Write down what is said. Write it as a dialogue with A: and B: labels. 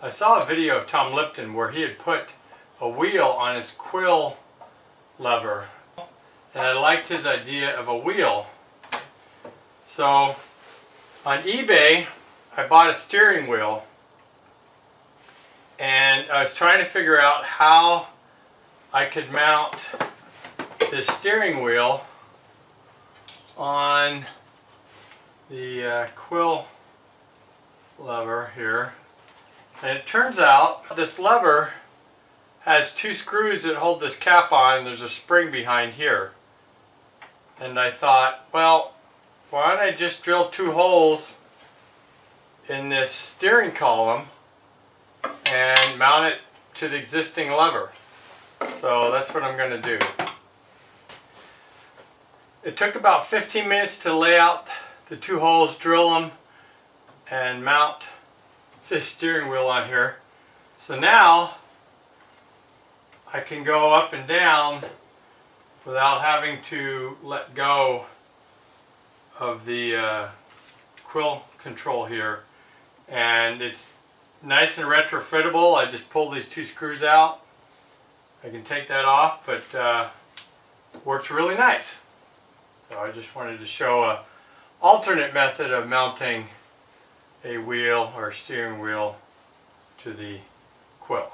A: I saw a video of Tom Lipton where he had put a wheel on his quill lever, and I liked his idea of a wheel. So on eBay I bought a steering wheel, and I was trying to figure out how I could mount this steering wheel on the quill lever here. And it turns out this lever has two screws that hold this cap on. There's a spring behind here. And I thought, well, why don't I just drill two holes in this steering column and mount it to the existing lever. So that's what I'm going to do. It took about 15 minutes to lay out the two holes, drill them, and mount this steering wheel on here. So now I can go up and down without having to let go of the quill control here. And it's nice and retrofittable. I just pull these two screws out. I can take that off, but works really nice. So I just wanted to show an alternate method of mounting a wheel or steering wheel to the quill.